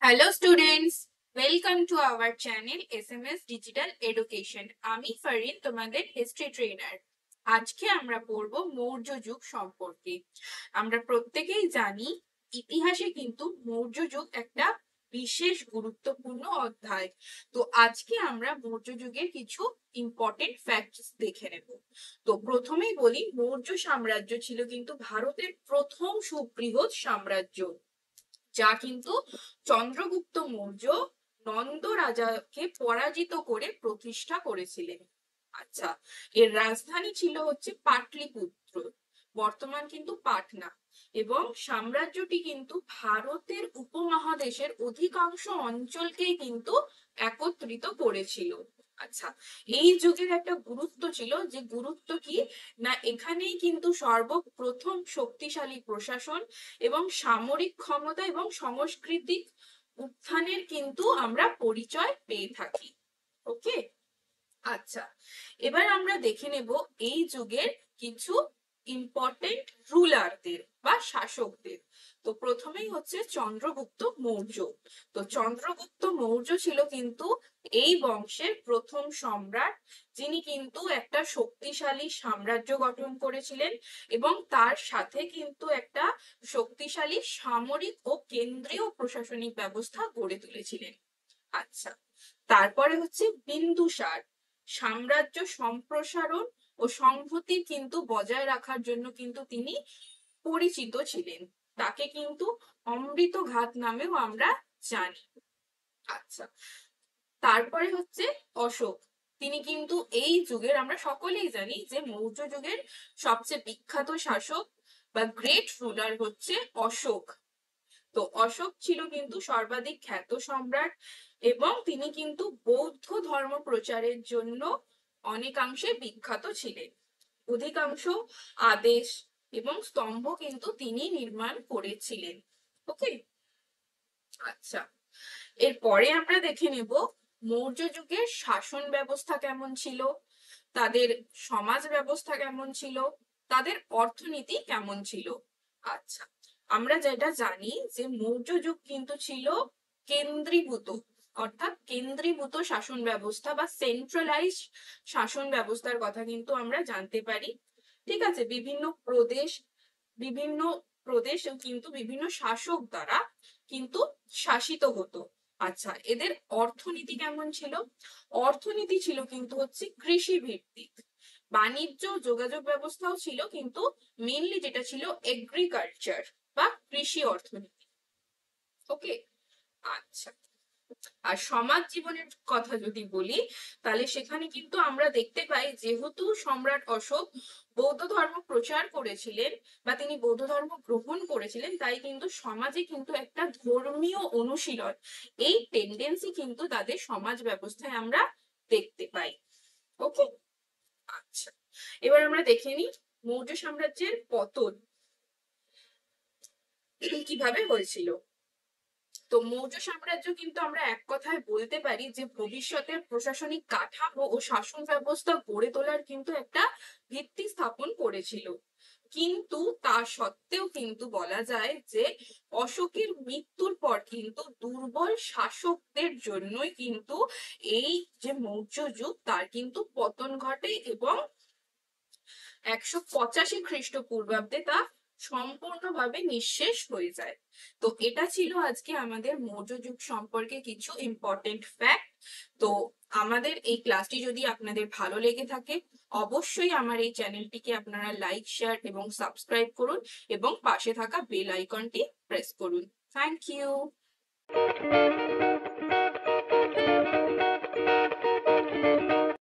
Hello students, welcome to our channel SMS digital education. আমি ফারিন, তোমাদের history trainer. আজকে আমরা পড়ব মৌর্য যুগ সম্পর্কে। আমরা প্রত্যেকেই জানি ইতিহাসে কিন্তু মৌর্য যুগ একটা বিশেষ গুরুত্বপূর্ণ অধ্যায়। তো আজকে আমরা মৌর্য যুগের কিছু ইম্পর্টেন্ট ফ্যাক্টস দেখে নেব। তো প্রথমেই বলি, মৌর্য সাম্রাজ্য ছিল কিন্তু ভারতের প্রথম সুবৃহৎ সাম্রাজ্য, যা কিন্তু চন্দ্রগুপ্ত মৌর্য নন্দ রাজাকে পরাজিত করে প্রতিষ্ঠা করেছিলেন। আচ্ছা, এর রাজধানী ছিল হচ্ছে পাটলিপুত্র, বর্তমান কিন্তু পাটনা, এবং সাম্রাজ্যটি কিন্তু ভারতের উপমহাদেশের অধিকাংশ অঞ্চলকেই কিন্তু একত্রিত করেছিল। আচ্ছা, এই যুগের একটা গুরুত্ব ছিল, যে গুরুত্ব কি না, এখানেই কিন্তু সর্বপ্রথম শক্তিশালী প্রশাসন এবং সামরিক ক্ষমতা এবং সাংস্কৃতিক উত্থানের কিন্তু আমরা পরিচয় পেয়ে থাকি। ওকে, আচ্ছা, এবার আমরা দেখে নেব এই যুগের কিছু ইম্পর্টেন্ট রুলারদের বা শাসকদের। তো প্রথমেই হচ্ছে চন্দ্রগুপ্ত মৌর্য। তো চন্দ্রগুপ্ত মৌর্য ছিল কিন্তু এই বংশের প্রথম সম্রাট, যিনি কিন্তু একটা শক্তিশালী সাম্রাজ্য গঠন করেছিলেন এবং তার সাথে কিন্তু একটা শক্তিশালী সামরিক ও কেন্দ্রীয় প্রশাসনিক ব্যবস্থা গড়ে তুলেছিলেন। আচ্ছা, তারপরে হচ্ছে বিন্দুসার। সাম্রাজ্য সম্প্রসারণ ও সংহতি কিন্তু বজায় রাখার জন্য কিন্তু তিনি পরিচিত ছিলেন। তাকে কিন্তু অমৃত ঘাত নামেও আমরা জানি। আচ্ছা, তারপরে হচ্ছে অশোক। তিনি কিন্তু এই যুগের, আমরা সকলেই জানি যে মৌর্য যুগের সবচেয়ে বিখ্যাত শাসক বা গ্রেট রুলার হচ্ছে অশোক। তো অশোক ছিল কিন্তু সর্বাধিক খ্যাত সম্রাট এবং তিনি কিন্তু বৌদ্ধ ধর্ম প্রচারের জন্য অনেকাংশে বিখ্যাত ছিলেন। অধিকাংশ আদেশ এবং স্তম্ভ কিন্তু তিনি নির্মাণ করেছিলেন। ওকে, আচ্ছা, এরপরে আমরা দেখে নেব মৌর্য যুগের শাসন ব্যবস্থা কেমন ছিল, তাদের সমাজ ব্যবস্থা কেমন ছিল, তাদের অর্থনীতি কেমন ছিল। আচ্ছা, আমরা যেটা জানি যে মৌর্য যুগ কিন্তু ছিল কেন্দ্রীভূত, অর্থাৎ কেন্দ্রীভূত শাসন ব্যবস্থা বা সেন্ট্রালাইজড শাসন ব্যবস্থার কথা কিন্তু আমরা জানতে পারি। ঠিক আছে, বিভিন্ন প্রদেশ কিন্তু বিভিন্ন শাসক দ্বারা কিন্তু শাসিত হতো। আচ্ছা, এদের অর্থনীতি কেমন ছিল? অর্থনীতি ছিল কিন্তু হচ্ছে কৃষি ভিত্তিক। বাণিজ্য যোগাযোগ ব্যবস্থাও ছিল, কিন্তু মেইনলি যেটা ছিল এগ্রিকালচার বা কৃষি অর্থনীতি। ওকে, আচ্ছা, আর সমাজ জীবনের কথা যদি বলি, তাহলে সেখানে কিন্তু আমরা দেখতে পাই, যেহেতু সম্রাট অশোক বৌদ্ধ ধর্ম প্রচার করেছিলেন বা তিনি বৌদ্ধ ধর্ম গ্রহণ করেছিলেন, তাই কিন্তু সমাজে কিন্তু একটা ধর্মীয় অনুশীলন, এই টেন্ডেন্সি কিন্তু তাদের সমাজ ব্যবস্থায় আমরা দেখতে পাই। ওকে, আচ্ছা, এবার আমরা দেখে নিই মৌর্য সাম্রাজ্যের পতন কিভাবে হয়েছিল। তো মৌর্য সাম্রাজ্য কিন্তু আমরা এক কথায় বলতে পারি যে ভবিষ্যতের প্রশাসনিক কাঠামো ও শাসন ব্যবস্থা গড়ে তোলার কিন্তু একটা ভিত্তি স্থাপন করেছিল। কিন্তু তা সত্ত্বেও কিন্তু বলা যায় যে অশোকের মৃত্যুর পর কিন্তু দুর্বল শাসকদের জন্যই কিন্তু এই যে মৌর্য যুগ, তার কিন্তু পতন ঘটে এবং 185 খ্রিস্টপূর্বাব্দে তা সম্পূর্ণভাবে নিঃশেষ হয়ে যায়। তো এটা ছিল আজকে আমাদের মৌর্য যুগ সম্পর্কে কিছু ইম্পর্টেন্ট ফ্যাক্ট। তো আমাদের এই ক্লাসটি যদি আপনাদের ভালো লেগে থাকে, অবশ্যই আমার এই চ্যানেলটিকে আপনারা লাইক, শেয়ার এবং সাবস্ক্রাইব করুন এবং পাশে থাকা বেল আইকনটি প্রেস করুন। Thank you.